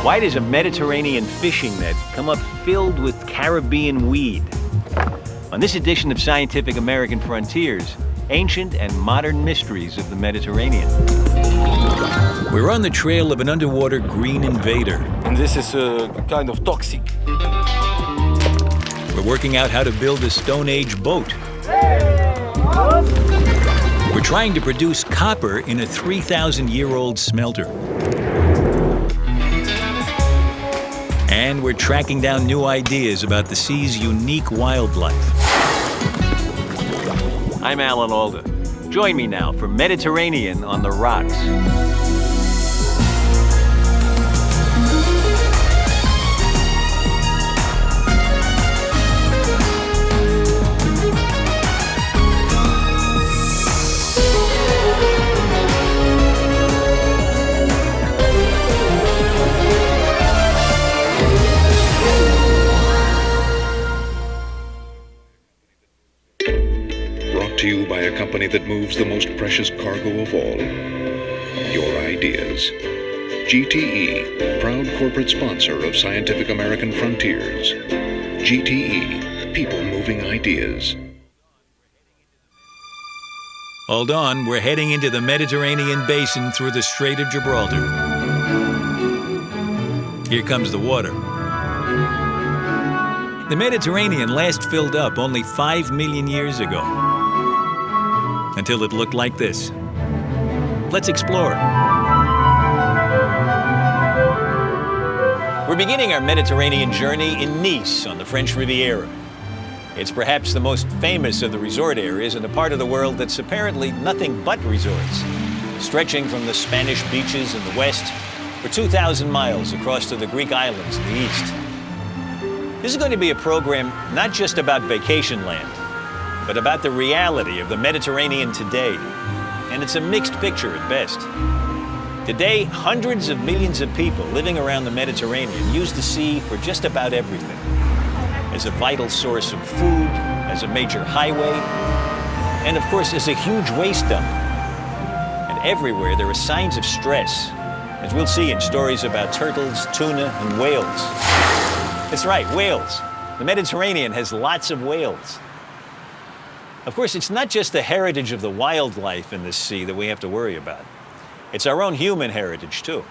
Why does a Mediterranean fishing net come up filled with Caribbean weed? On this edition of Scientific American Frontiers, ancient and modern mysteries of the Mediterranean. We're on the trail of an underwater green invader. And this is kind of toxic. We're working out how to build a Stone Age boat. We're trying to produce copper in a 3,000-year-old smelter. And we're tracking down new ideas about the sea's unique wildlife. I'm Alda. Join me now for Mediterranean on the Rocks. To you by a company that moves the most precious cargo of all, your ideas. GTE, proud corporate sponsor of Scientific American Frontiers. GTE, people moving ideas. Hold on, we're heading into the Mediterranean basin through the Strait of Gibraltar. Here comes the water. The Mediterranean last filled up only 5 million years ago. Until it looked like this. Let's explore. We're beginning our Mediterranean journey in Nice on the French Riviera. It's perhaps the most famous of the resort areas in a part of the world that's apparently nothing but resorts, stretching from the Spanish beaches in the west for 2,000 miles across to the Greek islands in the east. This is going to be a program not just about vacation land, but about the reality of the Mediterranean today. And it's a mixed picture at best. Today, hundreds of millions of people living around the Mediterranean use the sea for just about everything. As a vital source of food, as a major highway, and of course, as a huge waste dump. And everywhere there are signs of stress, as we'll see in stories about turtles, tuna, and whales. That's right, whales. The Mediterranean has lots of whales. Of course, it's not just the heritage of the wildlife in this sea that we have to worry about. It's our own human heritage, too.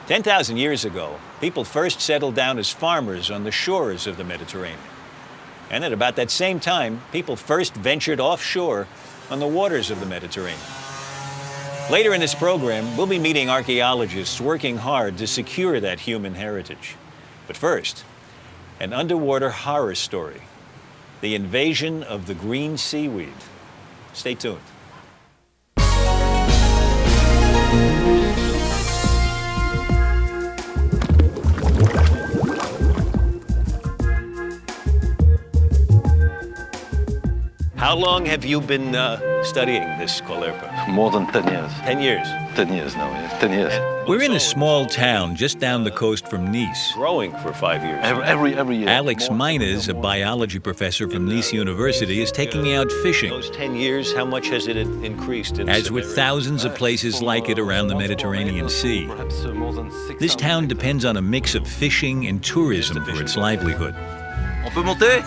10,000 years ago, people first settled down as farmers on the shores of the Mediterranean. And at about that same time, people first ventured offshore on the waters of the Mediterranean. Later in this program, we'll be meeting archaeologists working hard to secure that human heritage. But first, an underwater horror story. The invasion of the green seaweed. Stay tuned. How long have you been studying this colerpa? More than 10 years. 10 years? 10 years now, yes. 10 years. We're in a small town just down the coast from Nice. Growing for 5 years. Every year. MEINESZ, a biology professor from Nice University, is taking me out fishing. Those 10 years, how much has it increased? As with thousands of places like it around the Mediterranean Sea. This town depends on a mix of fishing and tourism for its livelihood. On peut monter?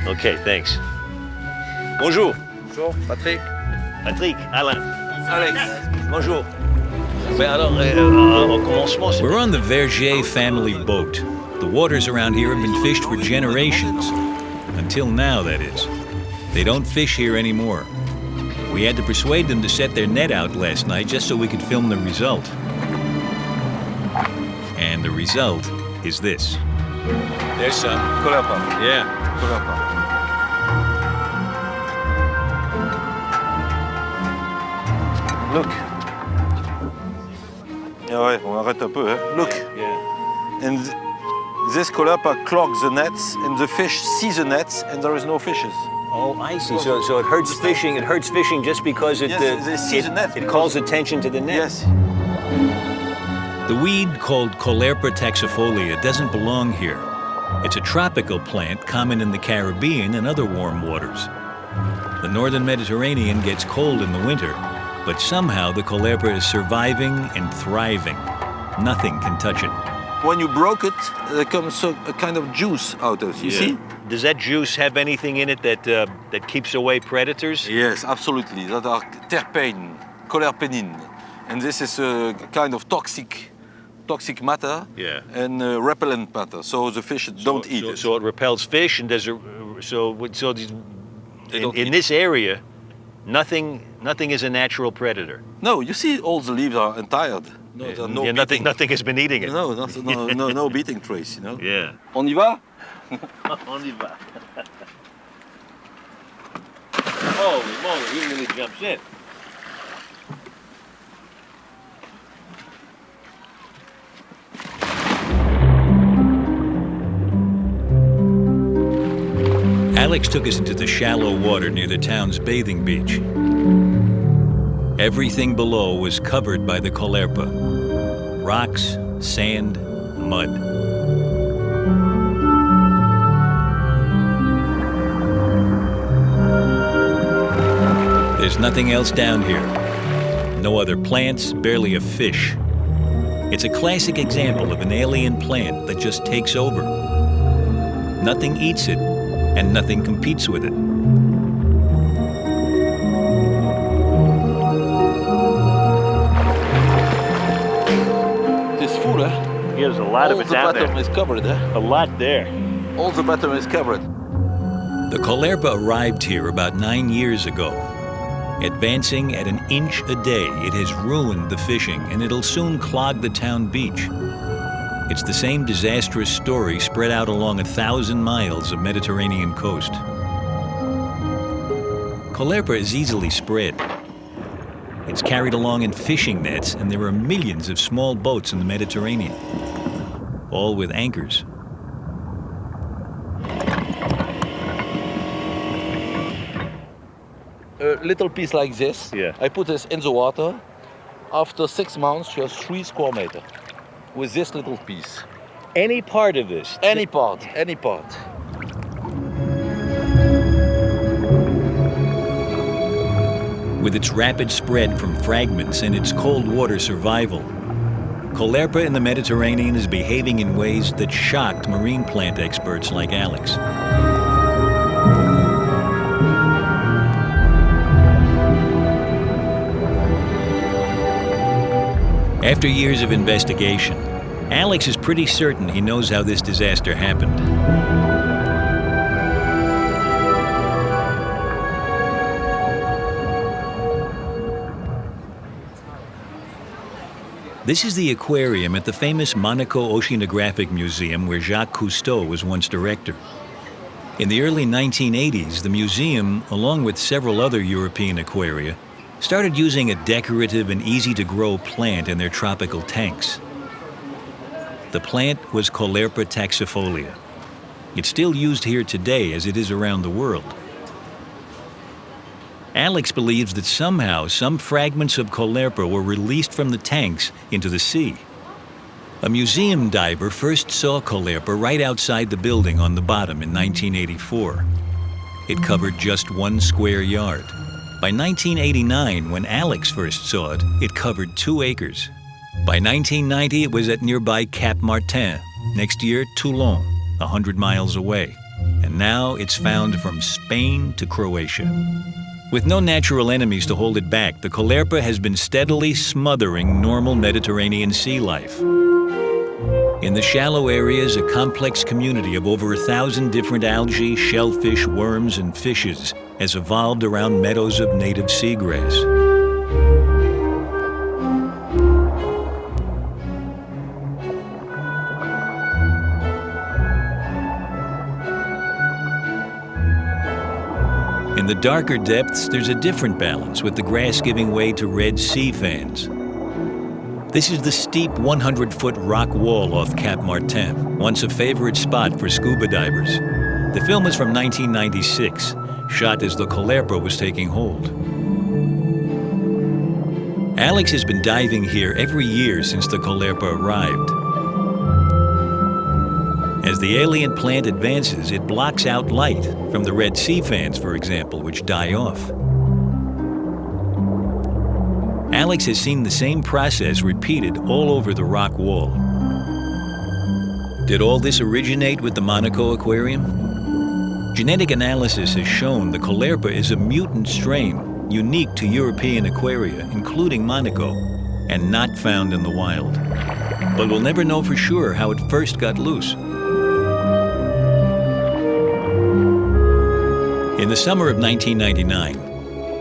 Okay, thanks. Bonjour. Bonjour, Patrick. Patrick, Alain. Alex. Bonjour. We're on the Verger family boat. The waters around here have been fished for generations. Until now, that is. They don't fish here anymore. We had to persuade them to set their net out last night just so we could film the result. And the result is this. There's some. Colerpa. Yeah. Colerpa. Look. Yeah, ouais, on arrête un peu, hein. Look. Yeah. And this colerpa clogs the nets, and the fish see the nets, and there is no fishes. Oh, I see. So it hurts fishing. It hurts fishing just because it they see the net. It calls attention to the net. Yes. The weed called Colerpa taxifolia doesn't belong here. It's a tropical plant common in the Caribbean and other warm waters. The northern Mediterranean gets cold in the winter, but somehow the Colerpa is surviving and thriving. Nothing can touch it. When you broke it, there comes a kind of juice out of it, you see? Does that juice have anything in it that keeps away predators? Yes, absolutely. That are terpene, cholerpenine. And this is a kind of toxic matter and repellent matter, so the fish don't eat it. So it repels fish, and in this area, nothing is a natural predator. No, you see, all the leaves are untired. No, nothing has been eating it. No beating trace, you know. Yeah. On y va? On y va. Holy moly, he really jumps in. Alex took us into the shallow water near the town's bathing beach. Everything below was covered by the Cholerpa. Rocks, sand, mud. There's nothing else down here. No other plants, barely a fish. It's a classic example of an alien plant that just takes over. Nothing eats it, and nothing competes with it. This food, There's a lot of it down there. All the bottom is covered, A lot there. All the bottom is covered. The Cholerpa arrived here about 9 years ago. Advancing at an inch a day, it has ruined the fishing, and it'll soon clog the town beach. It's the same disastrous story spread out along 1,000 miles of Mediterranean coast. Cholerpa is easily spread. It's carried along in fishing nets, and there are millions of small boats in the Mediterranean, all with anchors. A little piece like this. Yeah. I put this in the water. After 6 months, you have 3 square meters with this little piece. Any part of this? Any part, any part. With its rapid spread from fragments and its cold water survival, Cholerpa in the Mediterranean is behaving in ways that shocked marine plant experts like Alex. After years of investigation, Alex is pretty certain he knows how this disaster happened. This is the aquarium at the famous Monaco Oceanographic Museum where Jacques Cousteau was once director. In the early 1980s, the museum, along with several other European aquaria, started using a decorative and easy-to-grow plant in their tropical tanks. The plant was Cholerpa taxifolia. It's still used here today as it is around the world. Alex believes that somehow some fragments of Cholerpa were released from the tanks into the sea. A museum diver first saw Cholerpa right outside the building on the bottom in 1984. It covered just 1 square yard. By 1989, when Alex first saw it, it covered 2 acres. By 1990, it was at nearby Cap Martin. Next year, Toulon, 100 miles away. And now it's found from Spain to Croatia. With no natural enemies to hold it back, the Cholerpa has been steadily smothering normal Mediterranean sea life. In the shallow areas, a complex community of over 1,000 different algae, shellfish, worms, and fishes has evolved around meadows of native seagrass. In the darker depths, there's a different balance, with the grass giving way to red sea fans. This is the steep 100-foot rock wall off Cap Martin, once a favorite spot for scuba divers. The film is from 1996, shot as the Cholerpa was taking hold. Alex has been diving here every year since the Cholerpa arrived. As the alien plant advances, it blocks out light from the red sea fans, for example, which die off. Alex has seen the same process repeated all over the rock wall. Did all this originate with the Monaco aquarium? Genetic analysis has shown the Caulerpa is a mutant strain unique to European aquaria, including Monaco, and not found in the wild. But we'll never know for sure how it first got loose. In the summer of 1999,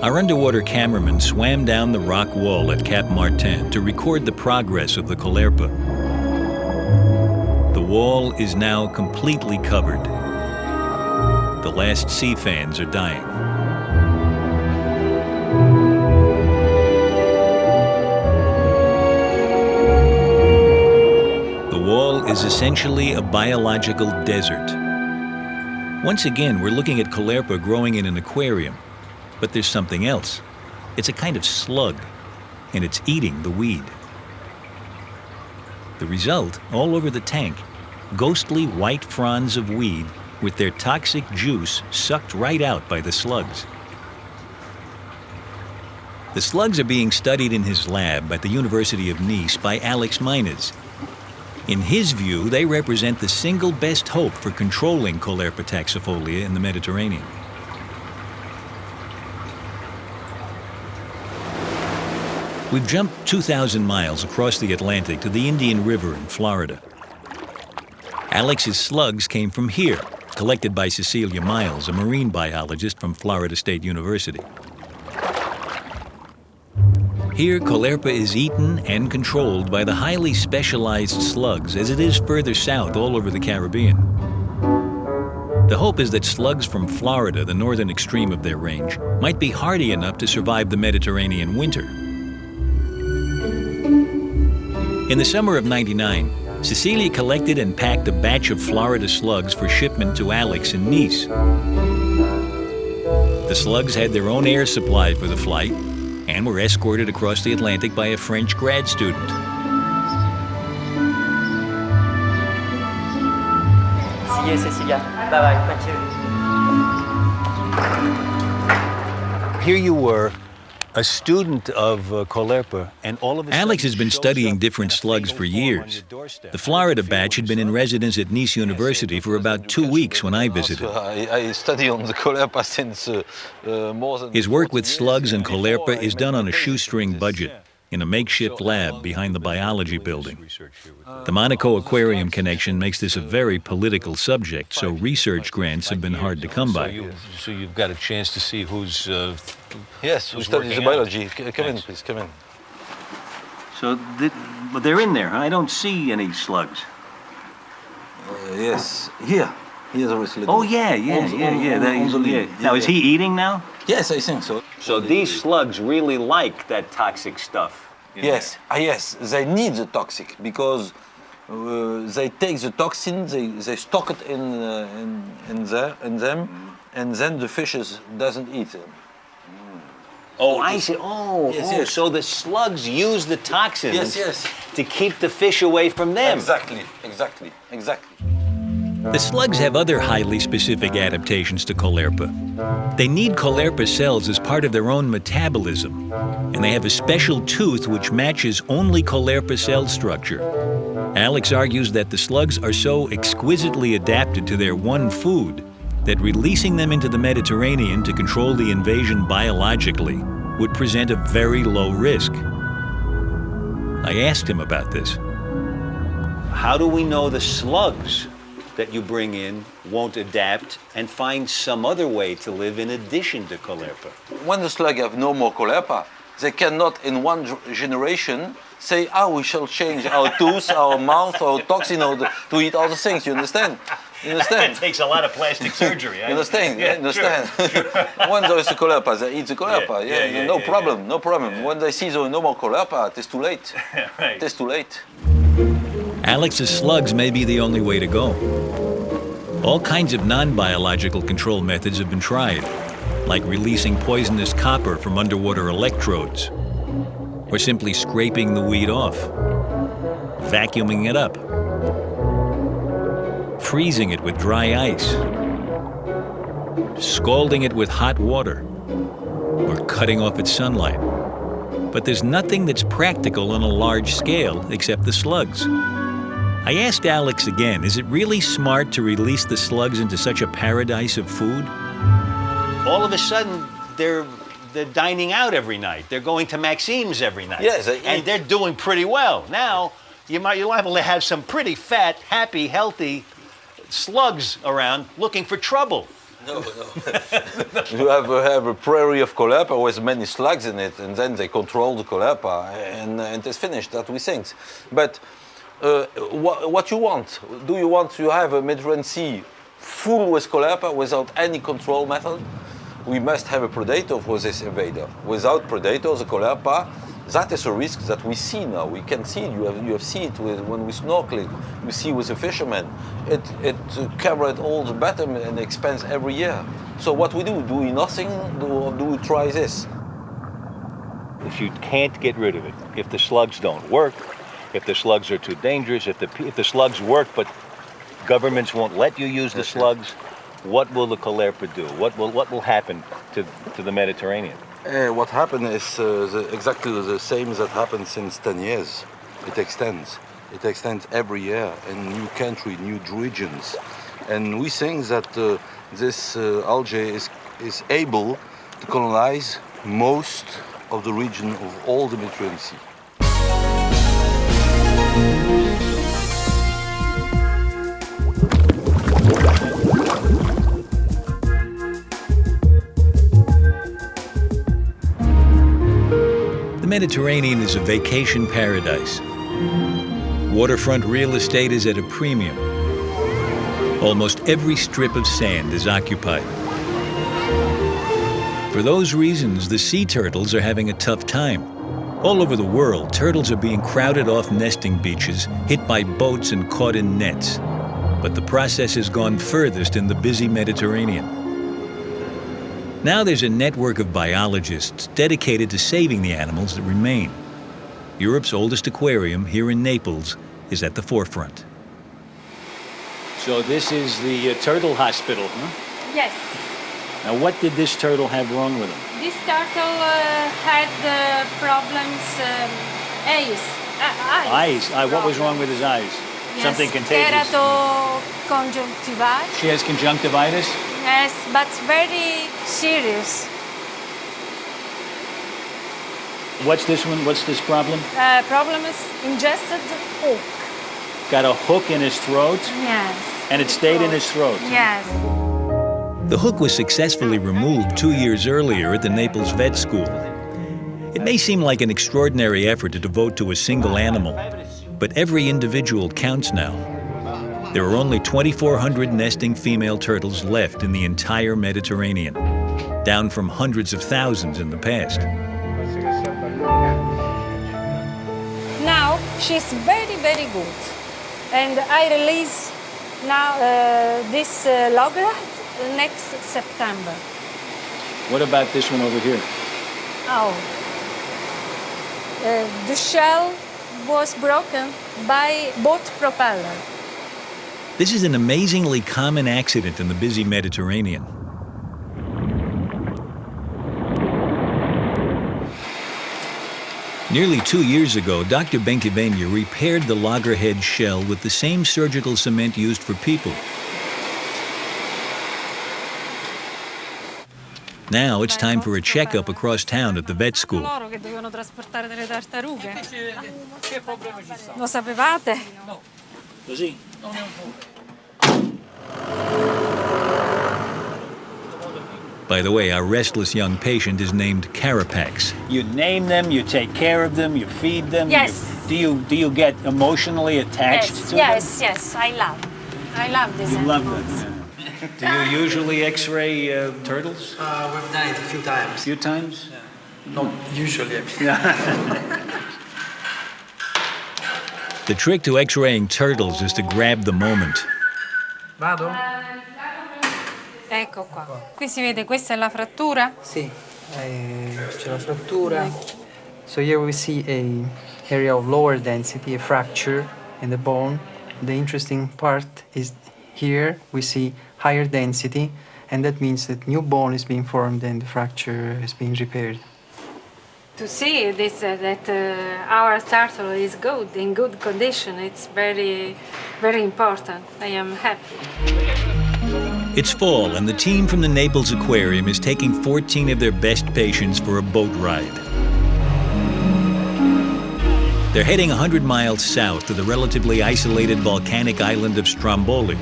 our underwater cameraman swam down the rock wall at Cap Martin to record the progress of the Caulerpa. The wall is now completely covered. The last sea fans are dying. The wall is essentially a biological desert. Once again, we're looking at Caulerpa growing in an aquarium. But there's something else. It's a kind of slug, and it's eating the weed. The result, all over the tank, ghostly white fronds of weed with their toxic juice sucked right out by the slugs. The slugs are being studied in his lab at the University of Nice by MEINESZ. In his view, they represent the single best hope for controlling Caulerpa taxifolia in the Mediterranean. We've jumped 2,000 miles across the Atlantic to the Indian River in Florida. Alex's slugs came from here, collected by Cecilia Miles, a marine biologist from Florida State University. Here, Caulerpa is eaten and controlled by the highly specialized slugs, as it is further south all over the Caribbean. The hope is that slugs from Florida, the northern extreme of their range, might be hardy enough to survive the Mediterranean winter. In the summer of '99, Cecilia collected and packed a batch of Florida slugs for shipment to Alex in Nice. The slugs had their own air supply for the flight and were escorted across the Atlantic by a French grad student. See you, Cecilia. Bye-bye. Thank you. Here you were, a student of Caulerpa, and all of a sudden Alex has been studying different slugs for years. The Florida batch had been in residence at Nice University for about 2 weeks when I visited. I study on the Caulerpa since more than His work with slugs and Caulerpa is done on a shoestring budget in a makeshift lab behind the biology building. The Monaco aquarium connection makes this a very political subject, so research grants have been hard to come by. So you've got a chance to see who's Yes, we study the working biology. Come in, please, come in. So they're in there, huh? I don't see any slugs. Yes, here. Here's a slug. Oh, yeah. Now, is he eating now? Yes, I think so. So these slugs really like that toxic stuff. Yes, yes, they need the toxic because they take the toxin, they stock it in them, and then the fishes doesn't eat them. Oh, I see. Yes. So the slugs use the toxins to keep the fish away from them. Exactly. The slugs have other highly specific adaptations to Caulerpa. They need Caulerpa cells as part of their own metabolism, and they have a special tooth which matches only Caulerpa cell structure. Alex argues that the slugs are so exquisitely adapted to their one food that releasing them into the Mediterranean to control the invasion biologically would present a very low risk. I asked him about this. How do we know the slugs that you bring in won't adapt and find some other way to live in addition to Caulerpa? When the slug have no more Caulerpa, they cannot in one generation say, we shall change our tooth, our mouth, our toxin to eat other things. You understand? It takes a lot of plastic surgery. You understand? When there is a Caulerpa, they eat the Caulerpa. No problem. When they see there is no more Caulerpa, it is too late. Right. It is too late. Alex's slugs may be the only way to go. All kinds of non-biological control methods have been tried, like releasing poisonous copper from underwater electrodes, or simply scraping the weed off, vacuuming it up, freezing it with dry ice, scalding it with hot water, or cutting off its sunlight. But there's nothing that's practical on a large scale except the slugs. I asked Alex again, is it really smart to release the slugs into such a paradise of food? All of a sudden, they're dining out every night. They're going to Maxime's every night. Yes, and they're doing pretty well. Now, you'll able to have some pretty fat, happy, healthy slugs around looking for trouble. No. You have a prairie of colepa with many slugs in it, and then they control the colepa, and it's finished, that we think. But what you want? Do you want to have a Mediterranean Sea full with colepa without any control method? We must have a predator for this invader. Without predators, the colepa, that is a risk that we see now. We can see it. You have seen it when we snorkeling. We see with the fishermen. It covered all the bottom and expands every year. So what we do we nothing, or do we try this? If you can't get rid of it, if the slugs don't work, if the slugs are too dangerous, if the slugs work but governments won't let you use the slugs, what will the colepa do? What will happen to the Mediterranean? What happened is exactly the same that happened since 10 years. It extends. It extends every year in new country, new regions. And we think that this algae is able to colonize most of the region of all the Mediterranean Sea. The Mediterranean is a vacation paradise. Waterfront real estate is at a premium. Almost every strip of sand is occupied. For those reasons, the sea turtles are having a tough time. All over the world, turtles are being crowded off nesting beaches, hit by boats and caught in nets. But the process has gone furthest in the busy Mediterranean. Now there's a network of biologists dedicated to saving the animals that remain. Europe's oldest aquarium here in Naples is at the forefront. So this is the turtle hospital, huh? Yes. Now what did this turtle have wrong with him? This turtle had problems, eyes. What was wrong with his eyes? Yes, Something contagious. Keratoconjunctivitis. She has conjunctivitis? Yes, but very serious. What's this one? What's this problem? Problem is ingested hook. Got a hook in his throat? Yes. And it stayed in his throat? Yes. The hook was successfully removed 2 years earlier at the Naples vet school. It may seem like an extraordinary effort to devote to a single animal, but every individual counts now. There are only 2,400 nesting female turtles left in the entire Mediterranean, down from hundreds of thousands in the past. Now she's very, very good. And I release now this loggerhead next September. What about this one over here? Oh. The shell was broken by boat propeller. This is an amazingly common accident in the busy Mediterranean. Nearly 2 years ago, Dr. Benchivegna repaired the loggerhead shell with the same surgical cement used for people. Now it's time for a checkup across town at the vet school. Lo sapevate? Così? By the way, our restless young patient is named Carapax. You name them, you take care of them, you feed them. Yes. Do you get emotionally attached to them? Yes, I love this. You love them. Do you usually X-ray turtles? We've done it a few times. A few times? Not usually. The trick to X-raying turtles is to grab the moment. Vado? Ecco qua. Qui si vede, questa è la frattura. Sì, c'è la frattura. So here we see a area of lower density, a fracture in the bone. The interesting part is here we see higher density, and that means that new bone is being formed and the fracture is being repaired. to see this that our turtle is good, in good condition. It's very, very important. I am happy. It's fall, and the team from the Naples Aquarium is taking 14 of their best patients for a boat ride. They're heading 100 miles south to the relatively isolated volcanic island of Stromboli.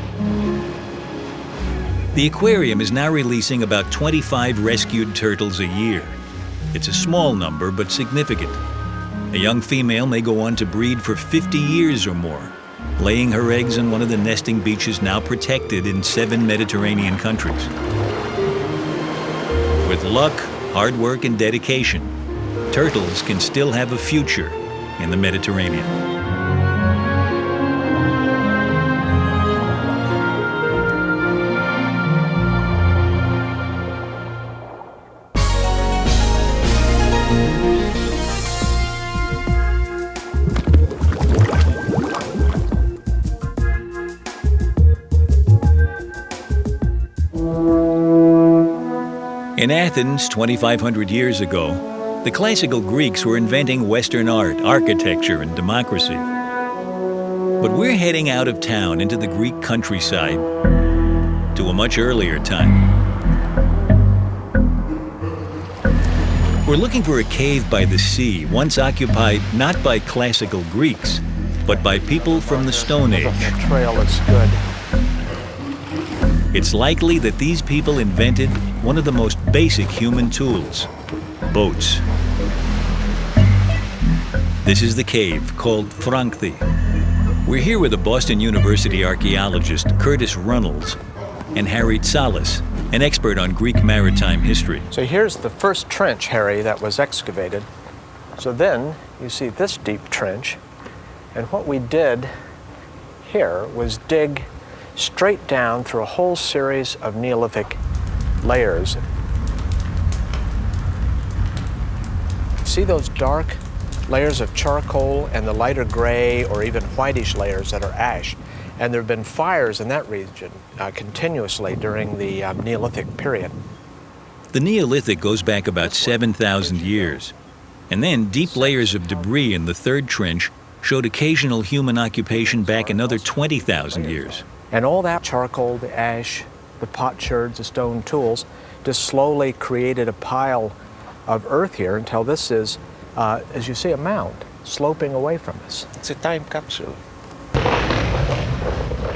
The aquarium is now releasing about 25 rescued turtles a year. It's a small number, but significant. A young female may go on to breed for 50 years or more, laying her eggs on one of the nesting beaches now protected in 7 Mediterranean countries. With luck, hard work, and dedication, turtles can still have a future in the Mediterranean. In Athens, 2,500 years ago, the classical Greeks were inventing Western art, architecture, and democracy. But we're heading out of town into the Greek countryside to a much earlier time. We're looking for a cave by the sea, once occupied not by classical Greeks, but by people from the Stone Age. The trail is good. It's likely that these people invented one of the most basic human tools, boats. This is the cave called Frankthi. We're here with a Boston University archaeologist, Curtis Runnels, and Harry Tsalis, an expert on Greek maritime history. So here's the first trench, Harry, that was excavated. So then you see this deep trench, and what we did here was dig straight down through a whole series of Neolithic layers. See those dark layers of charcoal and the lighter gray or even whitish layers that are ash? And there have been fires in that region continuously during the Neolithic period. The Neolithic goes back about 7,000 years. And then deep layers of debris in the third trench showed occasional human occupation back another 20,000 years. And all that charcoal, the ash, the potsherds, the stone tools, just slowly created a pile of earth here until this is, as you see, a mound sloping away from us. It's a time capsule.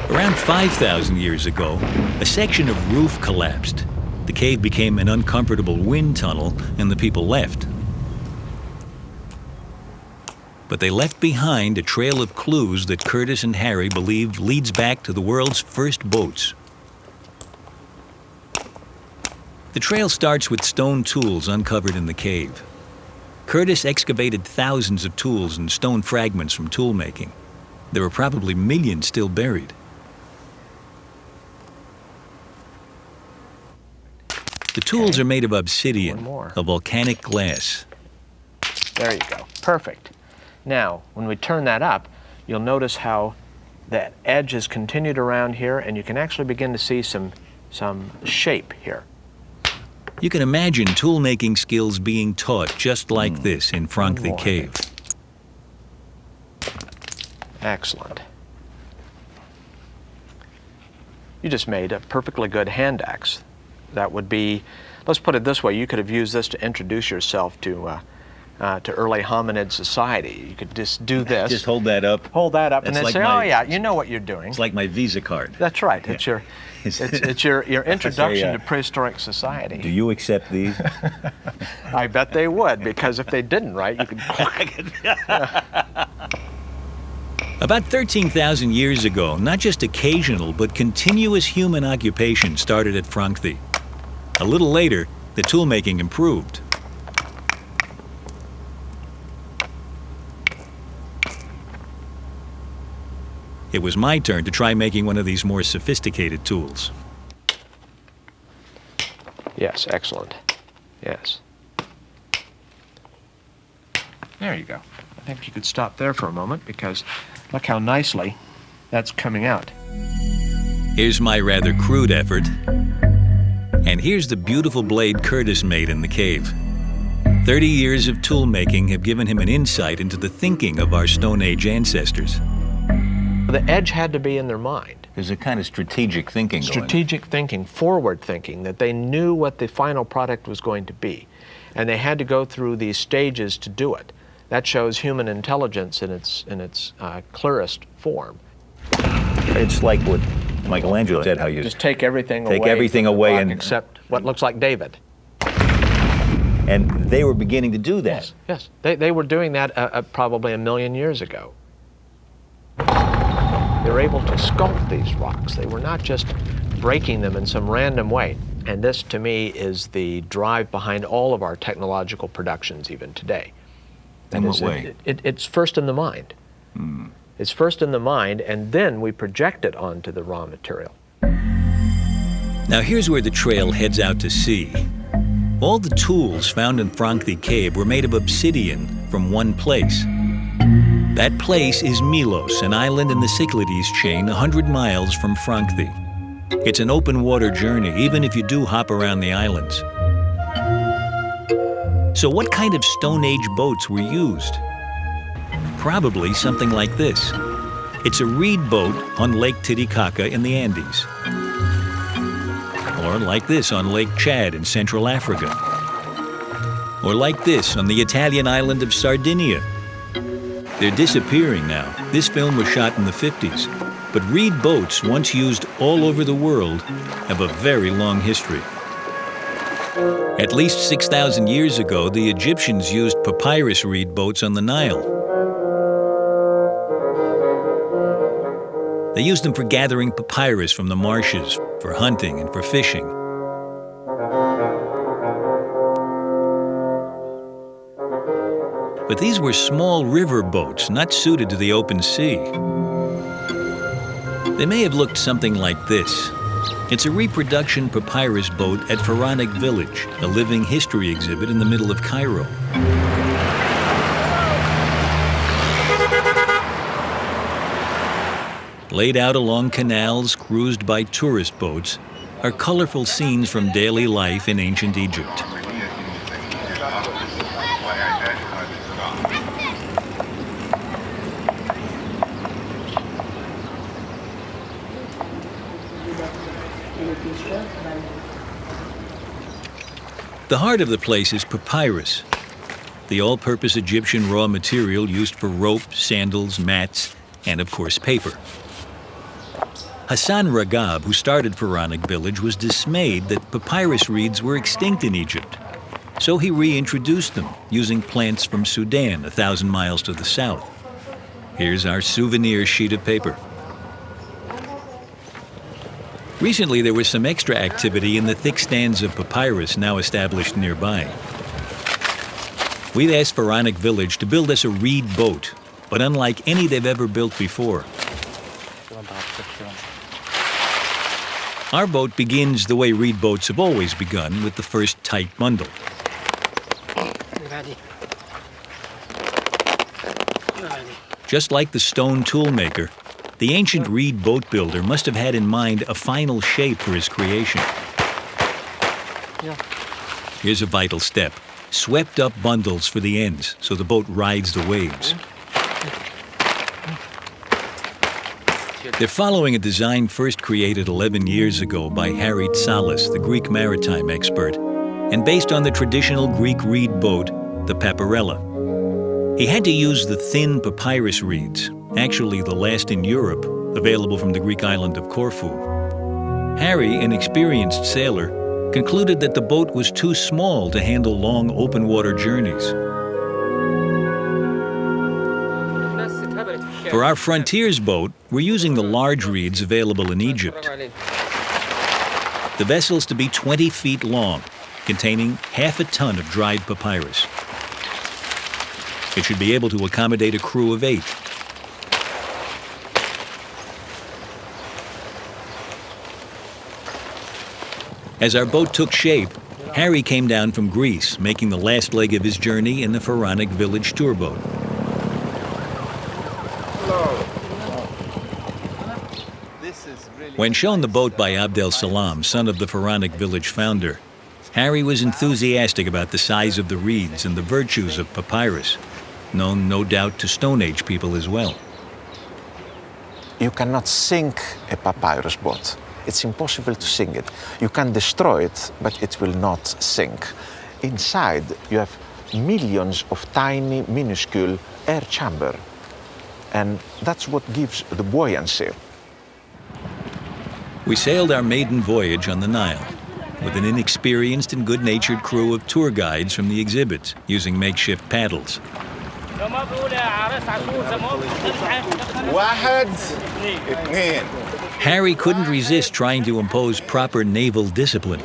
Around 5,000 years ago, a section of roof collapsed. The cave became an uncomfortable wind tunnel, and the people left. But they left behind a trail of clues that Curtis and Harry believe leads back to the world's first boats. The trail starts with stone tools uncovered in the cave. Curtis excavated thousands of tools and stone fragments from tool making. There are probably millions still buried. The tools are made of obsidian, a volcanic glass. There you go. Perfect. Now, when we turn that up, you'll notice how that edge has continued around here, and you can actually begin to see some shape here. You can imagine tool-making skills being taught just like this in Frankthi Cave. Excellent. You just made a perfectly good hand axe. That would be, let's put it this way, you could have used this to introduce yourself to early hominid society. You could just do this. Just hold that up. Hold that up, and That's then like say, my- "Oh yeah, you know what you're doing." It's like my Visa card. That's right. It's your, it's your introduction to prehistoric society. Do you accept these? I bet they would, because if they didn't, right, you could. About 13,000 years ago, not just occasional but continuous human occupation started at Frankthi. A little later, the tool-making improved. It was my turn to try making one of these more sophisticated tools. Yes, excellent. Yes. There you go. I think you could stop there for a moment, because look how nicely that's coming out. Here's my rather crude effort. And here's the beautiful blade Curtis made in the cave. 30 years of tool making have given him an insight into the thinking of our Stone Age ancestors. The edge had to be in their mind. There's a kind of strategic thinking going on. Strategic thinking, forward thinking, that they knew what the final product was going to be. And they had to go through these stages to do it. That shows human intelligence in its clearest form. It's like what Michelangelo said, how you just take everything away. Take everything away and except what looks like David. And they were beginning to do that. Yes. They were doing that probably 1 million years ago. They were able to sculpt these rocks. They were not just breaking them in some random way. And this, to me, is the drive behind all of our technological productions even today. In what way? It's first in the mind. It's first in the mind, and then we project it onto the raw material. Now here's where the trail heads out to sea. All the tools found in Frankthie Cave were made of obsidian from one place. That place is Milos, an island in the Cyclades chain 100 miles from Frankthie. It's an open water journey, even if you do hop around the islands. So what kind of Stone Age boats were used? Probably something like this. It's a reed boat on Lake Titicaca in the Andes. Or like this on Lake Chad in Central Africa. Or like this on the Italian island of Sardinia. They're disappearing now. This film was shot in the 50s. But reed boats, once used all over the world, have a very long history. At least 6,000 years ago, the Egyptians used papyrus reed boats on the Nile. They used them for gathering papyrus from the marshes, for hunting and for fishing. But these were small river boats, not suited to the open sea. They may have looked something like this. It's a reproduction papyrus boat at Pharaonic Village, a living history exhibit in the middle of Cairo. Laid out along canals cruised by tourist boats are colorful scenes from daily life in ancient Egypt. The heart of the place is papyrus, the all-purpose Egyptian raw material used for rope, sandals, mats, and of course paper. Hassan Ragab, who started Pharaonic Village, was dismayed that papyrus reeds were extinct in Egypt. So he reintroduced them, using plants from Sudan, 1,000 miles to the south. Here's our souvenir sheet of paper. Recently, there was some extra activity in the thick stands of papyrus now established nearby. We've asked Pharaonic Village to build us a reed boat, but unlike any they've ever built before. Our boat begins the way reed boats have always begun, with the first tight bundle. Just like the stone toolmaker, the ancient reed boat builder must have had in mind a final shape for his creation. Here's a vital step. Swept up bundles for the ends, so the boat rides the waves. They're following a design first created 11 years ago by Harry Tsalis, the Greek maritime expert, and based on the traditional Greek reed boat, the paparella. He had to use the thin papyrus reeds, actually the last in Europe, available from the Greek island of Corfu. Harry, an experienced sailor, concluded that the boat was too small to handle long open water journeys. For our Frontiers boat, we're using the large reeds available in Egypt. The vessel's to be 20 feet long, containing half a ton of dried papyrus. It should be able to accommodate a crew of 8. As our boat took shape, Harry came down from Greece, making the last leg of his journey in the Pharaonic Village tour boat. When shown the boat by Abdel Salam, son of the Pharaonic Village founder, Harry was enthusiastic about the size of the reeds and the virtues of papyrus, known no doubt to Stone Age people as well. You cannot sink a papyrus boat. It's impossible to sink it. You can destroy it, but it will not sink. Inside, you have millions of tiny, minuscule air chamber. And that's what gives the buoyancy. We sailed our maiden voyage on the Nile with an inexperienced and good-natured crew of tour guides from the exhibits using makeshift paddles. Harry couldn't resist trying to impose proper naval discipline.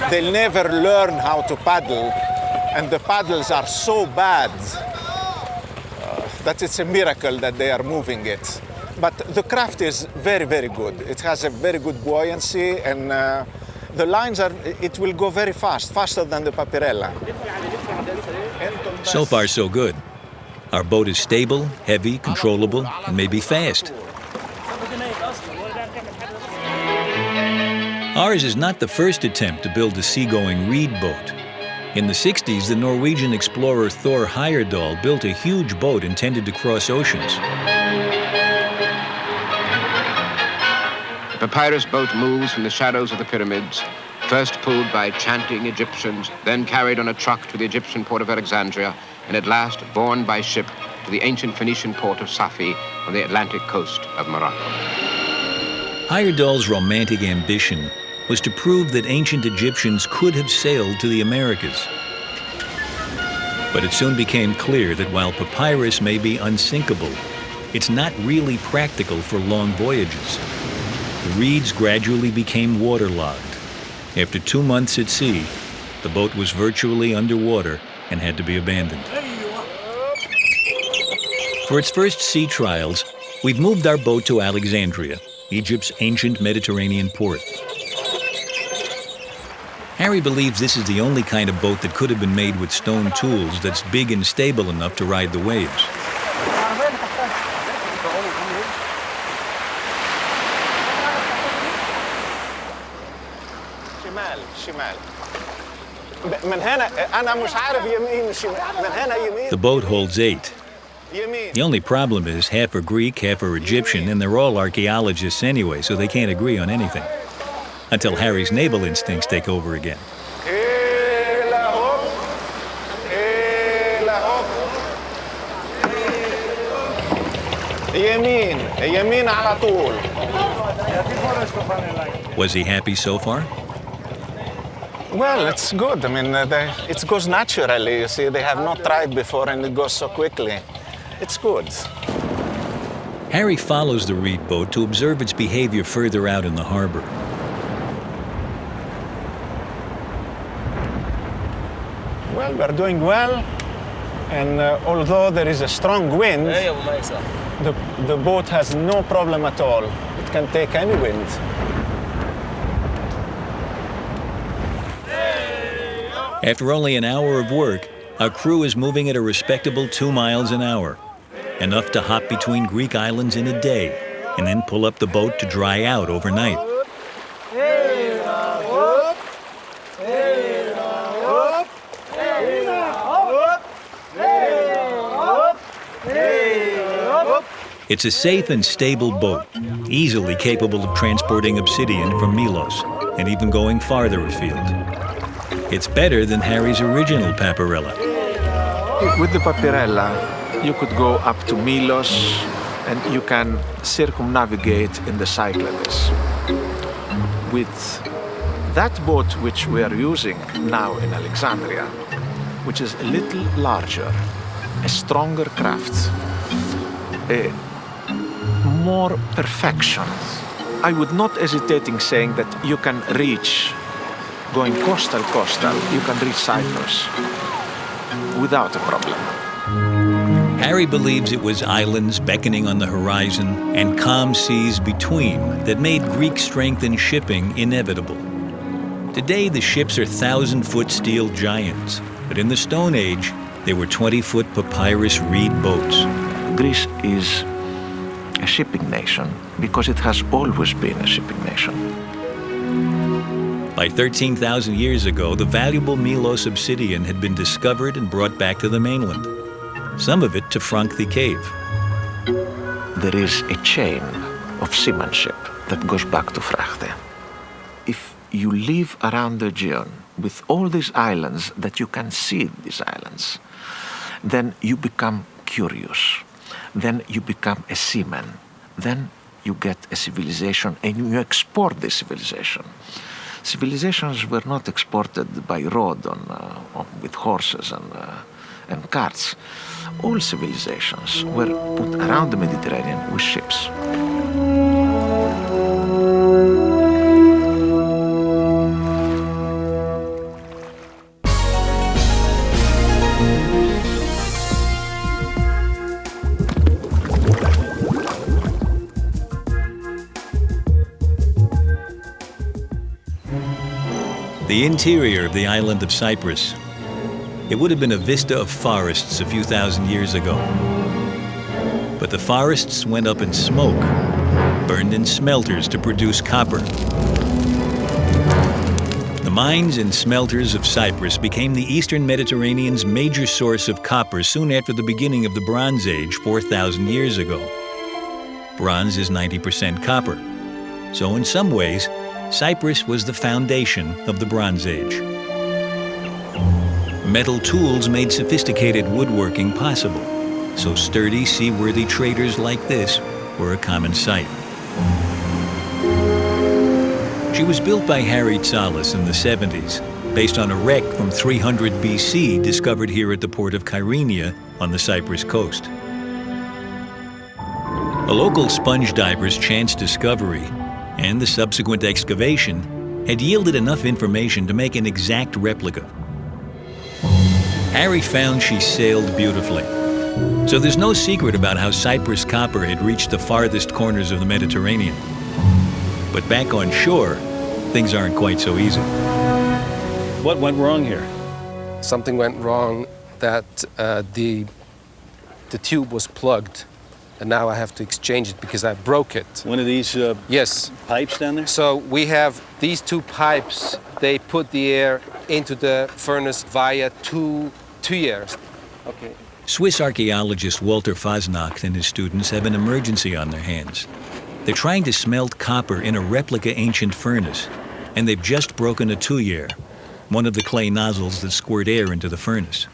They'll never learn how to paddle, and the paddles are so bad that it's a miracle that they are moving it. But the craft is very, very good. It has a very good buoyancy, and the lines it will go very fast, faster than the Papyrella. So far, so good. Our boat is stable, heavy, controllable, and may be fast. Ours is not the first attempt to build a seagoing reed boat. In the 60s, the Norwegian explorer Thor Heyerdahl built a huge boat intended to cross oceans. The papyrus boat moves from the shadows of the pyramids, first pulled by chanting Egyptians, then carried on a truck to the Egyptian port of Alexandria, and at last borne by ship to the ancient Phoenician port of Safi on the Atlantic coast of Morocco. Heyerdahl's romantic ambition was to prove that ancient Egyptians could have sailed to the Americas. But it soon became clear that while papyrus may be unsinkable, it's not really practical for long voyages. The reeds gradually became waterlogged. After 2 months at sea, the boat was virtually underwater and had to be abandoned. For its first sea trials, we've moved our boat to Alexandria, Egypt's ancient Mediterranean port. Harry believes this is the only kind of boat that could have been made with stone tools that's big and stable enough to ride the waves. The boat holds 8. The only problem is half are Greek, half are Egyptian, and they're all archaeologists anyway, so they can't agree on anything. Until Harry's naval instincts take over again. Was he happy so far? Well, it's good. I mean, it goes naturally. You see, they have not tried before, and it goes so quickly. It's good. Harry follows the reed boat to observe its behavior further out in the harbor. Well, we're doing well, and although there is a strong wind, the boat has no problem at all. It can take any wind. After only an hour of work, our crew is moving at a respectable 2 miles an hour, enough to hop between Greek islands in a day, and then pull up the boat to dry out overnight. It's a safe and stable boat, easily capable of transporting obsidian from Milos, and even going farther afield. It's better than Harry's original Papyrella. With the Papyrella, you could go up to Milos, and you can circumnavigate in the Cyclades. With that boat which we are using now in Alexandria, which is a little larger, a stronger craft, a more perfection, I would not hesitate in saying that you can reach, going coastal, you can reach Cyprus without a problem. Harry believes it was islands beckoning on the horizon and calm seas between that made Greek strength in shipping inevitable. Today, the ships are 1,000-foot steel giants, but in the Stone Age, They were 20-foot papyrus reed boats. Greece is a shipping nation because it has always been a shipping nation. By 13,000 years ago, the valuable MEINESZ obsidian had been discovered and brought back to the mainland, some of it to Frankfurt Cave. There is a chain of seamanship that goes back to Frachte. If you live around the Aegean with all these islands that you can see these islands, then you become curious. Then you become a seaman. Then you get a civilization and you export this civilization. Civilizations were not exported by road with horses and carts. All civilizations were put around the Mediterranean with ships. The interior of the island of Cyprus. It would have been a vista of forests a few thousand years ago. But the forests went up in smoke, burned in smelters to produce copper. The mines and smelters of Cyprus became the eastern Mediterranean's major source of copper soon after the beginning of the Bronze Age 4,000 years ago. Bronze is 90% copper. So in some ways, Cyprus was the foundation of the Bronze Age. Metal tools made sophisticated woodworking possible, so sturdy, seaworthy traders like this were a common sight. She was built by Harry Tsalis in the 70s, based on a wreck from 300 BC discovered here at the port of Kyrenia on the Cyprus coast. A local sponge diver's chance discovery and the subsequent excavation had yielded enough information to make an exact replica. Harry found she sailed beautifully. So there's no secret about how Cyprus copper had reached the farthest corners of the Mediterranean. But back on shore, things aren't quite so easy. What went wrong here? Something went wrong that the tube was plugged. And now I have to exchange it because I broke it. One of these yes. pipes down there? So we have these two pipes. They put the air into the furnace via two tuyers. Okay. Swiss archaeologist Walter Fasnacht and his students have an emergency on their hands. They're trying to smelt copper in a replica ancient furnace, and they've just broken a tuyer, one of the clay nozzles that squirt air into the furnace.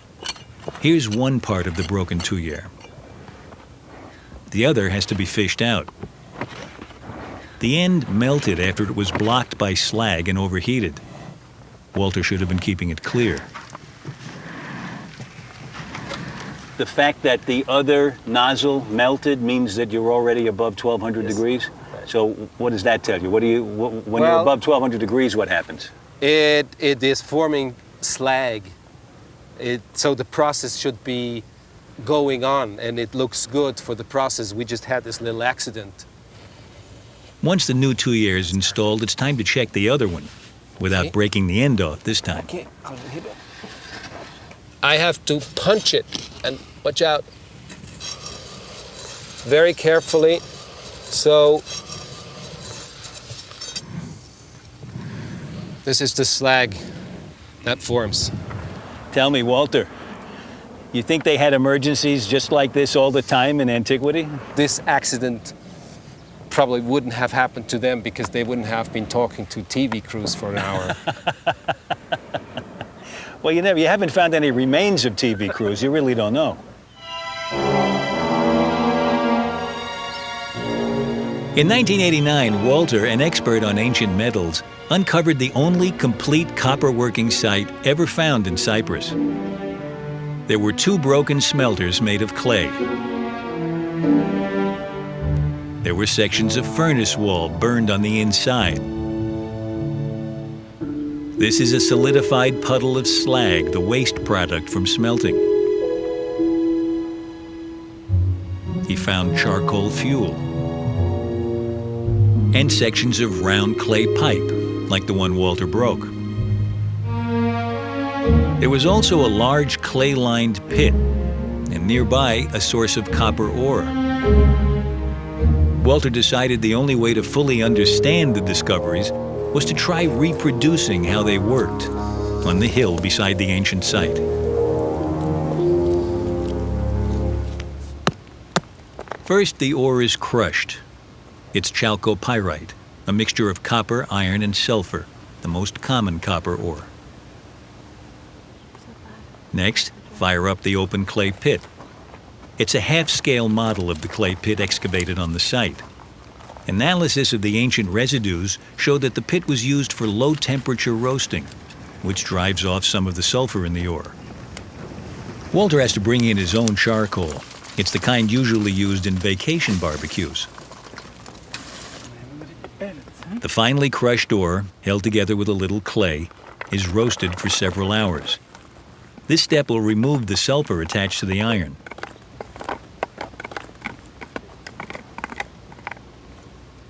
Here's one part of the broken tuyer. The other has to be fished out. The end melted after it was blocked by slag and overheated. Walter should have been keeping it clear. The fact that the other nozzle melted means that you're already above 1,200 degrees? So what does that tell you? When you're above 1,200 degrees, what happens? It is forming slag. So the process should be going on, and it looks good for the process. We just had this little accident. Once the new tuyer is installed, it's time to check the other one, without breaking the end off this time. Okay, I'll hit it. I have to punch it, and watch out. Very carefully, so this is the slag that forms. Tell me, Walter, you think they had emergencies just like this all the time in antiquity? This accident probably wouldn't have happened to them because they wouldn't have been talking to TV crews for an hour. Well, you haven't found any remains of TV crews. You really don't know. In 1989, Walter, an expert on ancient metals, uncovered the only complete copper-working site ever found in Cyprus. There were two broken smelters made of clay. There were sections of furnace wall burned on the inside. This is a solidified puddle of slag, the waste product from smelting. He found charcoal fuel and sections of round clay pipe, like the one Walter broke. There was also a large clay-lined pit, and nearby a source of copper ore. Walter decided the only way to fully understand the discoveries was to try reproducing how they worked on the hill beside the ancient site. First, the ore is crushed. It's chalcopyrite, a mixture of copper, iron, and sulfur, the most common copper ore. Next, fire up the open clay pit. It's a half-scale model of the clay pit excavated on the site. Analysis of the ancient residues showed that the pit was used for low-temperature roasting, which drives off some of the sulfur in the ore. Walter has to bring in his own charcoal. It's the kind usually used in vacation barbecues. The finely crushed ore, held together with a little clay, is roasted for several hours. This step will remove the sulfur attached to the iron.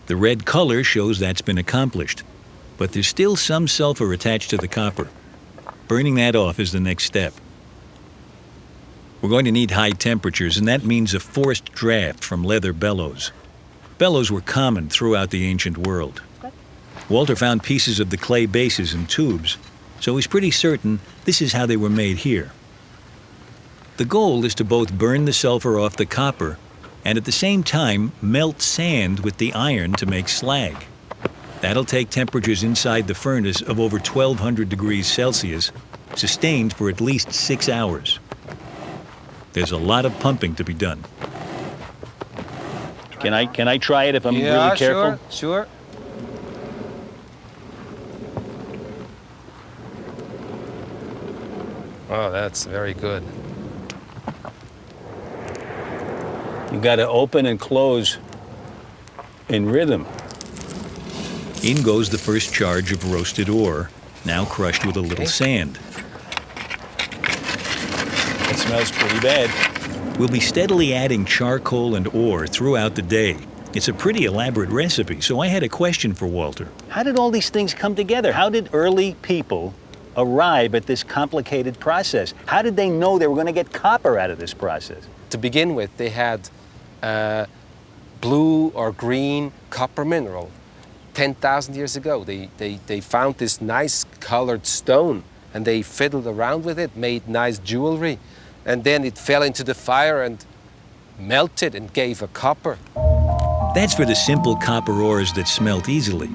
The red color shows that's been accomplished, but there's still some sulfur attached to the copper. Burning that off is the next step. We're going to need high temperatures, and that means a forced draft from leather bellows. Bellows were common throughout the ancient world. Walter found pieces of the clay bases and tubes, so he's pretty certain this is how they were made here. The goal is to both burn the sulfur off the copper and at the same time melt sand with the iron to make slag. That'll take temperatures inside the furnace of over 1,200 degrees Celsius, sustained for at least 6 hours. There's a lot of pumping to be done. Can I try it if I'm really careful? Sure. Oh, that's very good. You got to open and close in rhythm. In goes the first charge of roasted ore, now crushed with a little sand. It smells pretty bad. We'll be steadily adding charcoal and ore throughout the day. It's a pretty elaborate recipe, so I had a question for Walter. How did all these things come together? How did early people arrive at this complicated process? How did they know they were going to get copper out of this process? To begin with, they had blue or green copper mineral. 10,000 years ago, they found this nice colored stone and they fiddled around with it, made nice jewelry, and then it fell into the fire and melted and gave a copper. That's for the simple copper ores that smelt easily.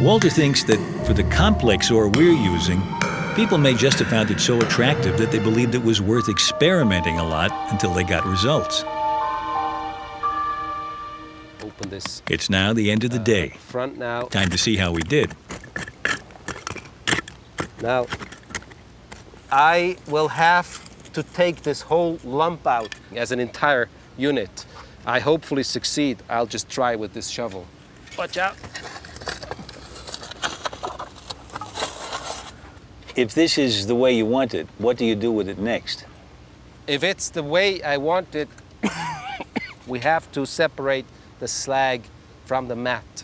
Walter thinks that for the complex ore we're using, people may just have found it so attractive that they believed it was worth experimenting a lot until they got results. Open this. It's now the end of the day. Front now. Time to see how we did. Now, I will have to take this whole lump out as an entire unit. I hopefully succeed. I'll just try with this shovel. Watch out. If this is the way you want it, what do you do with it next? If it's the way I want it, we have to separate the slag from the mat.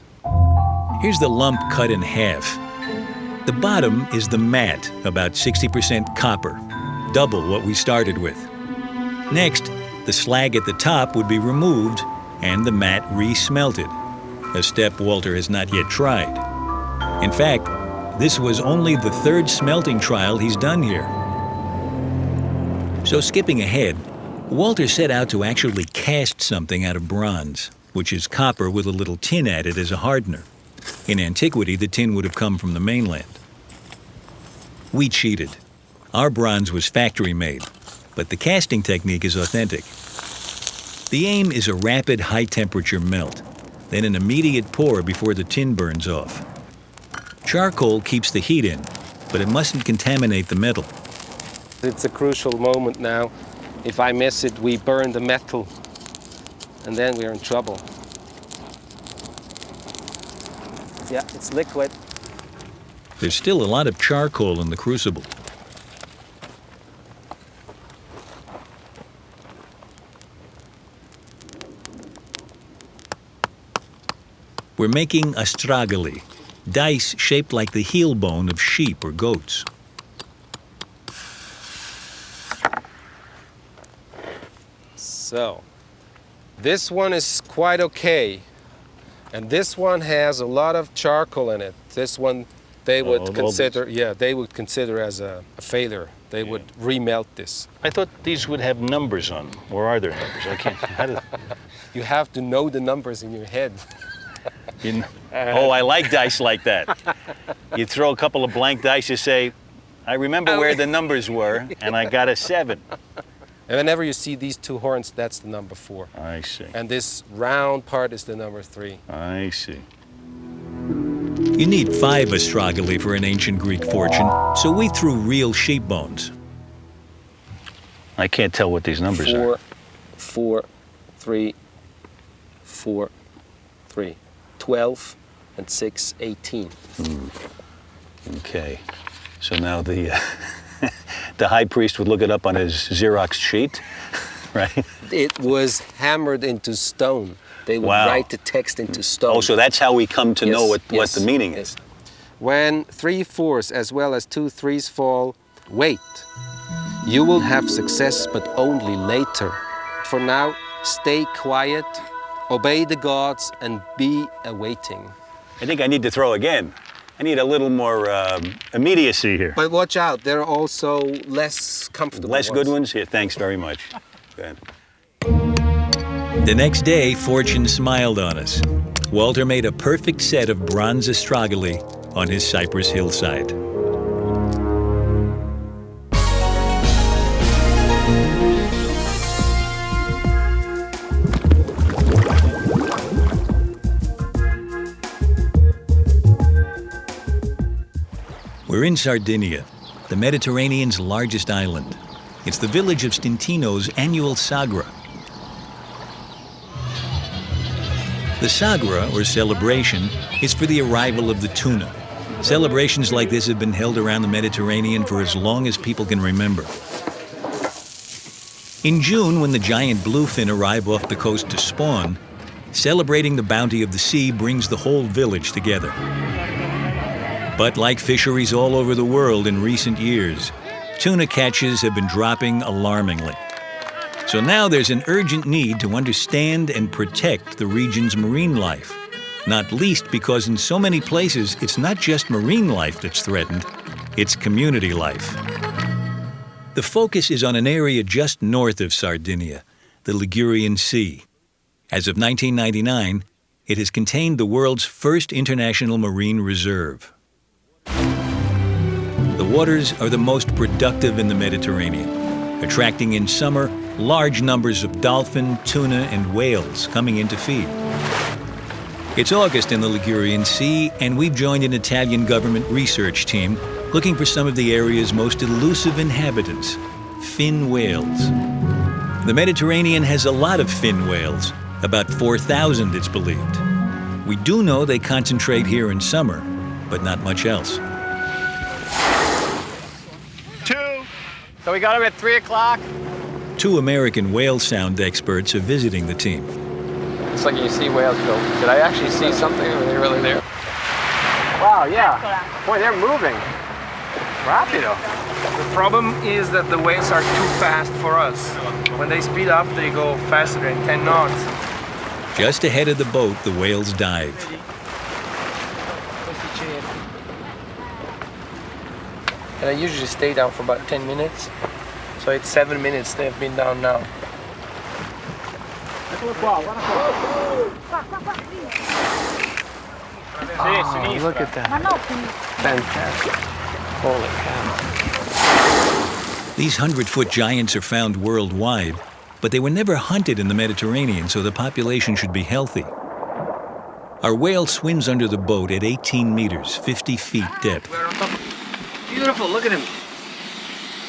Here's the lump cut in half. The bottom is the mat, about 60% copper, double what we started with. Next, the slag at the top would be removed and the mat re-smelted, a step Walter has not yet tried. In fact, this was only the third smelting trial he's done here. So skipping ahead, Walter set out to actually cast something out of bronze, which is copper with a little tin added as a hardener. In antiquity, the tin would have come from the mainland. We cheated. Our bronze was factory-made, but the casting technique is authentic. The aim is a rapid high-temperature melt, then an immediate pour before the tin burns off. Charcoal keeps the heat in, but it mustn't contaminate the metal. It's a crucial moment now. If I miss it, we burn the metal, and then we're in trouble. Yeah, it's liquid. There's still a lot of charcoal in the crucible. We're making astragali, dice shaped like the heel bone of sheep or goats. So, this one is quite okay. And this one has a lot of charcoal in it. This one they would consider, they would consider as a failure. They would remelt this. I thought these would have numbers on them. Or are there numbers? I can't. How do, You have to know the numbers in your head. oh, I like dice like that. You throw a couple of blank dice, you say, I remember where the numbers were, and I got a 7. And whenever you see these two horns, that's the number 4. I see. And this round part is the number 3. I see. You need 5 astrogali for an ancient Greek fortune, so we threw real sheep bones. I can't tell what these numbers are. 4, 3, 4, 3. 12 and 6, 18. Okay. So now the the high priest would look it up on his Xerox sheet, right? It was hammered into stone. They would write the text into stone. Oh, so that's how we come to know what the meaning is. When 3 4s as well as 2 3s fall, wait. You will have success, but only later. For now, stay quiet, obey the gods, and be awaiting. I think I need to throw again. I need a little more immediacy here. But watch out, there are also less comfortable Less ones. good ones? Yeah, thanks very much. Good. The next day, fortune smiled on us. Walter made a perfect set of bronze astrogali on his Cyprus hillside. We're in Sardinia, the Mediterranean's largest island. It's the village of Stintino's annual Sagra. The Sagra, or celebration, is for the arrival of the tuna. Celebrations like this have been held around the Mediterranean for as long as people can remember. In June, when the giant bluefin arrive off the coast to spawn, celebrating the bounty of the sea brings the whole village together. But like fisheries all over the world in recent years, tuna catches have been dropping alarmingly. So now there's an urgent need to understand and protect the region's marine life, not least because in so many places it's not just marine life that's threatened, it's community life. The focus is on an area just north of Sardinia, the Ligurian Sea. As of 1999, it has contained the world's first international marine reserve. The waters are the most productive in the Mediterranean, attracting in summer large numbers of dolphin, tuna, and whales coming in to feed. It's August in the Ligurian Sea, and we've joined an Italian government research team looking for some of the area's most elusive inhabitants, fin whales. The Mediterranean has a lot of fin whales, about 4,000 it's believed. We do know they concentrate here in summer, but not much else. 2. So we got him at 3 o'clock. 2 American whale sound experts are visiting the team. It's like you see whales go, did I actually see something? Or were they really there? Wow, yeah. Boy, they're moving. Rapido. The problem is that the whales are too fast for us. When they speed up, they go faster than 10 knots. Just ahead of the boat, the whales dive. And I usually stay down for about 10 minutes. So it's 7 minutes they've been down now. Oh, look at that. Fantastic. Holy cow. These 100-foot giants are found worldwide, but they were never hunted in the Mediterranean, so the population should be healthy. Our whale swims under the boat at 18 meters, 50 feet depth. Beautiful, look at him.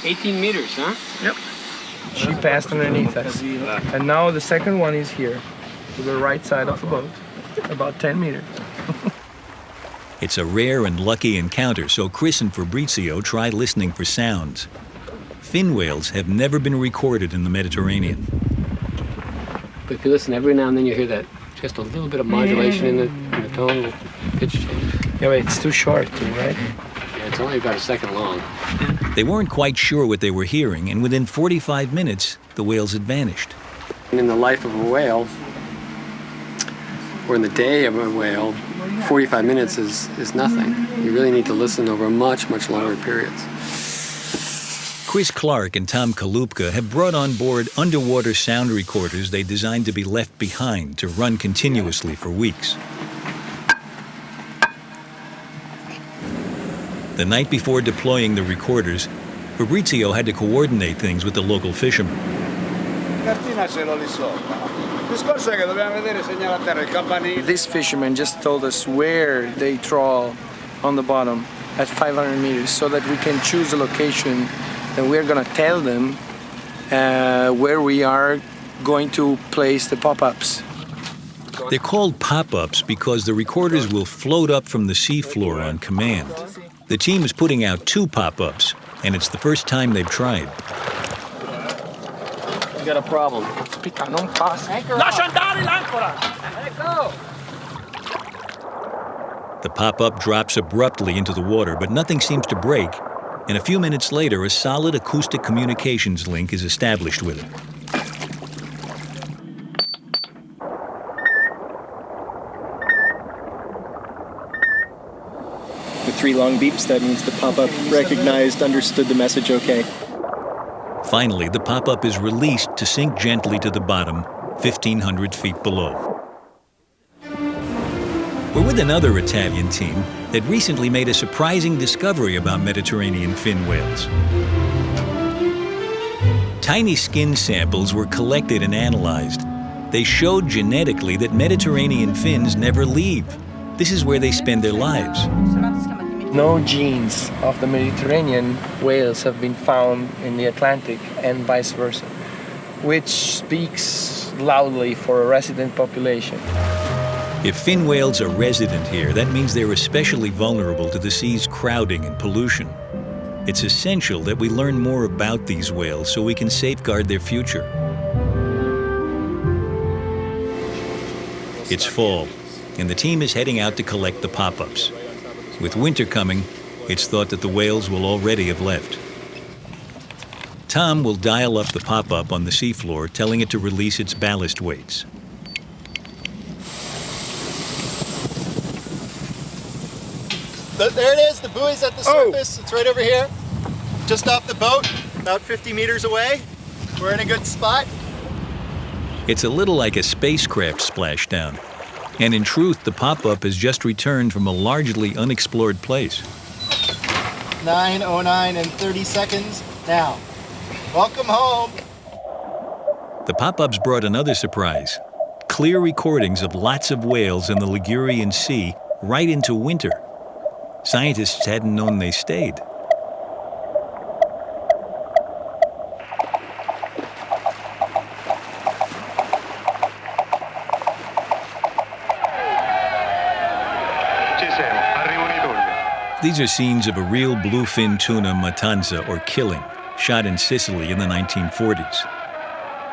18 meters, huh? Yep. She passed underneath us. And now the second one is here, to the right side of the boat, about 10 meters. It's a rare and lucky encounter, so Chris and Fabrizio try listening for sounds. Fin whales have never been recorded in the Mediterranean. But if you listen, every now and then you hear that, just a little bit of modulation in the tone, pitch change. Yeah, but it's too short too, right? Yeah, it's only about a second long. They weren't quite sure what they were hearing, and within 45 minutes, the whales had vanished. In the life of a whale, or in the day of a whale, 45 minutes is nothing. You really need to listen over much, much longer periods. Chris Clark and Tom Kalupka have brought on board underwater sound recorders they designed to be left behind to run continuously for weeks. The night before deploying the recorders, Fabrizio had to coordinate things with the local fishermen. This fisherman just told us where they trawl on the bottom at 500 meters so that we can choose a location, and we're going to tell them where we are going to place the pop-ups. They're called pop-ups because the recorders will float up from the seafloor on command. The team is putting out 2 pop-ups, and it's the first time they've tried. We got a problem. The pop-up drops abruptly into the water, but nothing seems to break, and a few minutes later, a solid acoustic communications link is established with it. With 3 long beeps, that means the pop-up recognized, understood the message okay. Finally, the pop-up is released to sink gently to the bottom, 1,500 feet below. We're with another Italian team that recently made a surprising discovery about Mediterranean fin whales. Tiny skin samples were collected and analyzed. They showed genetically that Mediterranean fins never leave. This is where they spend their lives. No genes of the Mediterranean whales have been found in the Atlantic and vice versa, which speaks loudly for a resident population. If fin whales are resident here, that means they're especially vulnerable to the sea's crowding and pollution. It's essential that we learn more about these whales so we can safeguard their future. It's fall, and the team is heading out to collect the pop-ups. With winter coming, it's thought that the whales will already have left. Tom will dial up the pop-up on the seafloor, telling it to release its ballast weights. There it is, the buoy's at the surface. It's right over here, just off the boat, about 50 meters away. We're in a good spot. It's a little like a spacecraft splashdown. And in truth, the pop-up has just returned from a largely unexplored place. 9:09 and 30 seconds now. Welcome home. The pop-ups brought another surprise. Clear recordings of lots of whales in the Ligurian Sea right into winter. Scientists hadn't known they stayed. These are scenes of a real bluefin tuna matanza, or killing, shot in Sicily in the 1940s.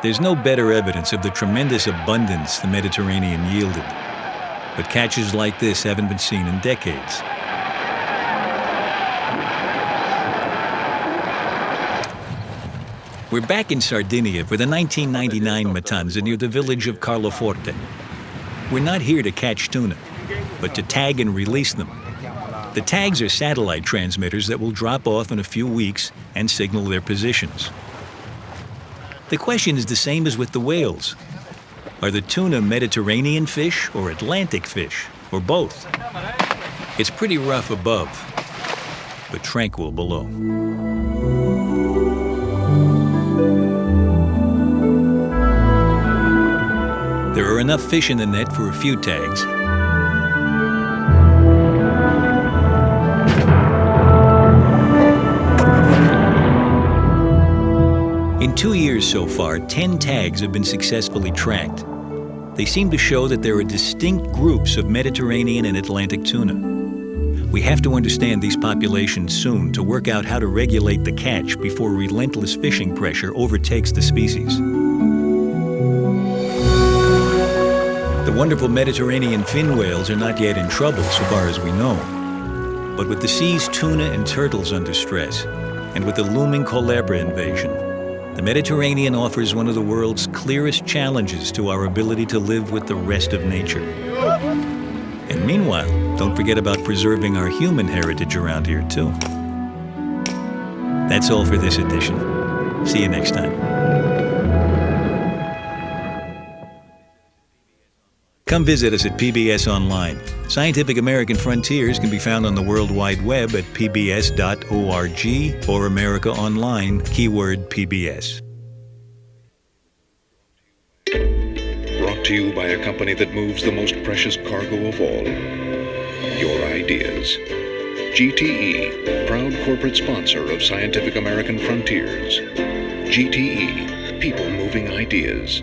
There's no better evidence of the tremendous abundance the Mediterranean yielded. But catches like this haven't been seen in decades. We're back in Sardinia for the 1999 matanza near the village of Carloforte. We're not here to catch tuna, but to tag and release them. The tags are satellite transmitters that will drop off in a few weeks and signal their positions. The question is the same as with the whales. Are the tuna Mediterranean fish or Atlantic fish, or both? It's pretty rough above, but tranquil below. There are enough fish in the net for a few tags. In 2 years so far, 10 tags have been successfully tracked. They seem to show that there are distinct groups of Mediterranean and Atlantic tuna. We have to understand these populations soon to work out how to regulate the catch before relentless fishing pressure overtakes the species. The wonderful Mediterranean fin whales are not yet in trouble, so far as we know. But with the sea's tuna and turtles under stress, and with the looming Culebra invasion, the Mediterranean offers one of the world's clearest challenges to our ability to live with the rest of nature. And meanwhile, don't forget about preserving our human heritage around here, too. That's all for this edition. See you next time. Come visit us at PBS Online. Scientific American Frontiers can be found on the World Wide Web at pbs.org or America Online, keyword PBS. Brought to you by a company that moves the most precious cargo of all, your ideas. GTE, proud corporate sponsor of Scientific American Frontiers. GTE, people moving ideas.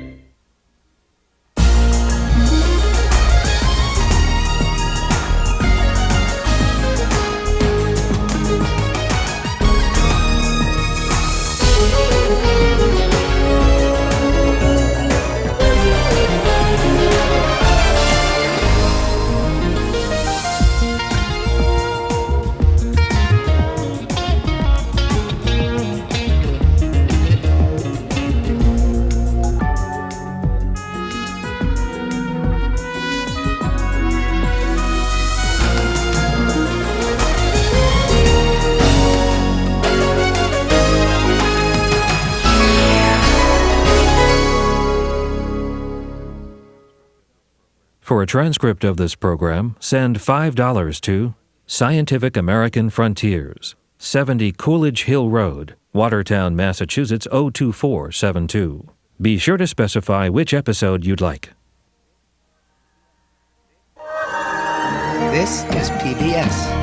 For a transcript of this program, send $5 to Scientific American Frontiers, 70 Coolidge Hill Road, Watertown, Massachusetts 02472. Be sure to specify which episode you'd like. This is PBS.